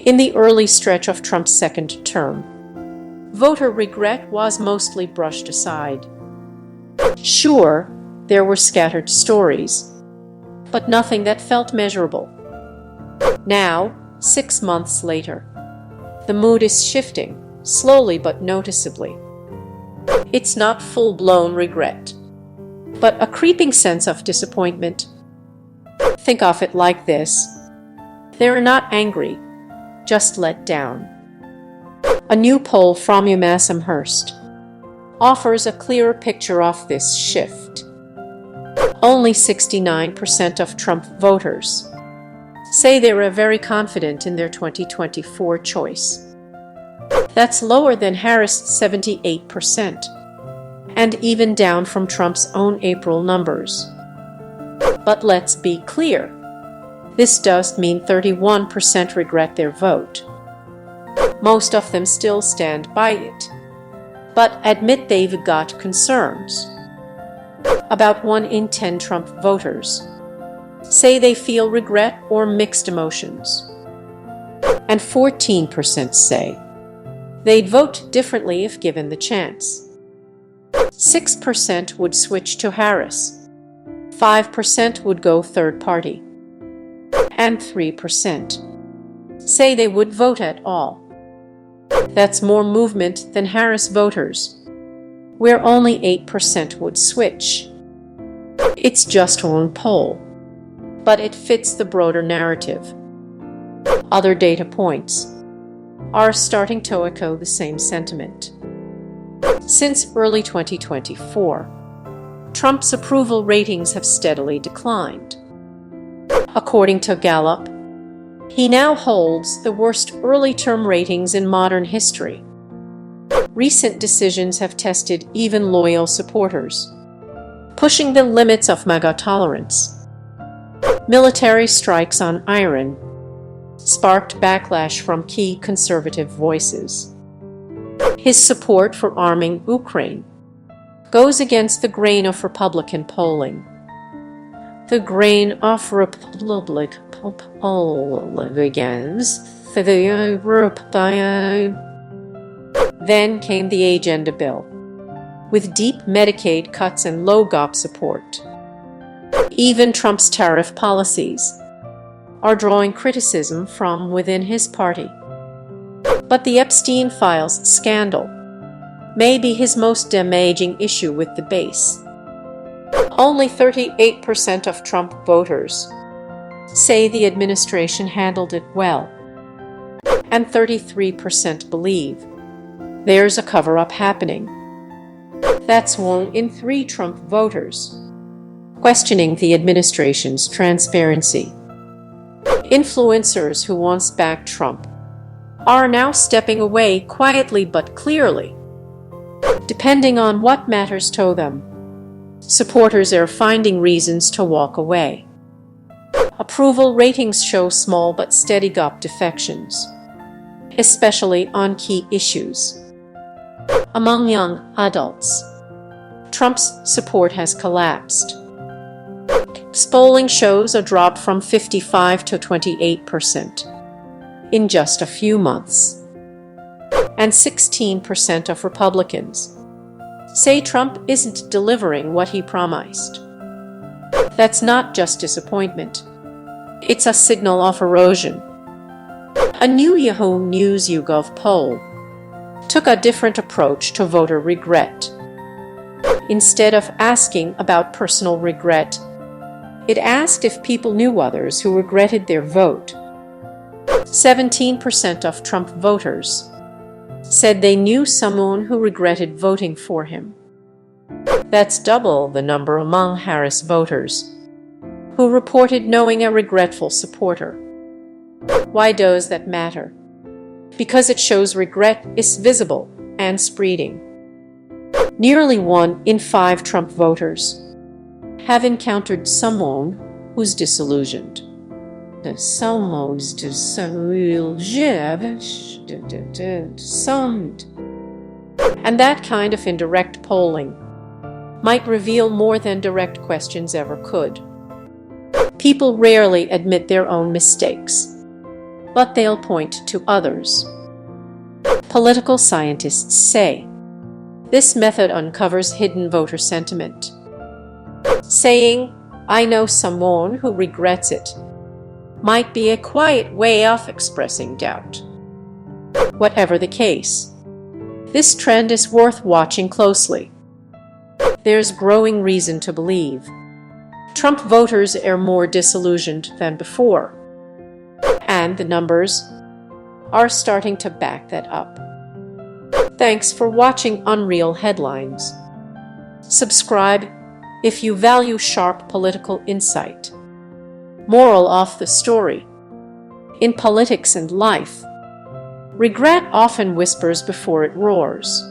In the early stretch of Trump's second term, voter regret was mostly brushed aside. Sure, there were scattered stories, but nothing that felt measurable. Now, 6 months later, the mood is shifting, slowly but noticeably. It's not full-blown regret, but a creeping sense of disappointment. Think of it like this: they're not angry, just let down. A new poll from UMass Amherst offers a clearer picture of this shift. Only 69% of Trump voters say they were very confident in their 2024 choice. That's lower than Harris' 78%, and even down from Trump's own April numbers. But let's be clear, this does mean 31% regret their vote. Most of them still stand by it, but admit they've got concerns. About 1 in 10 Trump voters say they feel regret or mixed emotions, and 14% say they'd vote differently if given the chance. 6% would switch to Harris, 5% would go third party, and 3% say they would vote at all. That's more movement than Harris voters, where only 8% would switch. It's just one poll, but it fits the broader narrative. Other data points are starting to echo the same sentiment. Since early 2024, Trump's approval ratings have steadily declined. According to Gallup, he now holds the worst early-term ratings in modern history. Recent decisions have tested even loyal supporters, pushing the limits of MAGA tolerance. Military strikes on Iran sparked backlash from key conservative voices. His support for arming Ukraine goes against the grain of Republican polling. The grain of Republicans. Then came the agenda bill, with deep Medicaid cuts and low GOP support. Even Trump's tariff policies are drawing criticism from within his party. But the Epstein Files scandal may be his most damaging issue with the base. Only 38% of Trump voters say the administration handled it well, and 33% believe there's a cover-up happening. That's 1 in 3 Trump voters questioning the administration's transparency. Influencers who once backed Trump are now stepping away quietly but clearly, depending on what matters to them. Supporters are finding reasons to walk away. Approval ratings show small but steady GOP defections, especially on key issues. Among young adults, Trump's support has collapsed. Polling shows a drop from 55% to 28% in just a few months. And 16% of Republicans say Trump isn't delivering what he promised. That's not just disappointment. It's a signal of erosion. A new Yahoo News YouGov poll took a different approach to voter regret. Instead of asking about personal regret, it asked if people knew others who regretted their vote. 17% of Trump voters said they knew someone who regretted voting for him. That's double the number among Harris voters, who reported knowing a regretful supporter. Why does that matter? Because it shows regret is visible and spreading. Nearly 1 in 5 Trump voters have encountered someone who's disillusioned. Someone's disillusioned. And that kind of indirect polling might reveal more than direct questions ever could. People rarely admit their own mistakes, but they'll point to others. Political scientists say this method uncovers hidden voter sentiment. Saying, "I know someone who regrets it," might be a quiet way of expressing doubt. Whatever the case, this trend is worth watching closely. There's growing reason to believe Trump voters are more disillusioned than before, and the numbers are starting to back that up. Thanks for watching Unreal Headlines. Subscribe if you value sharp political insight. Moral of the story: in politics and life, regret often whispers before it roars.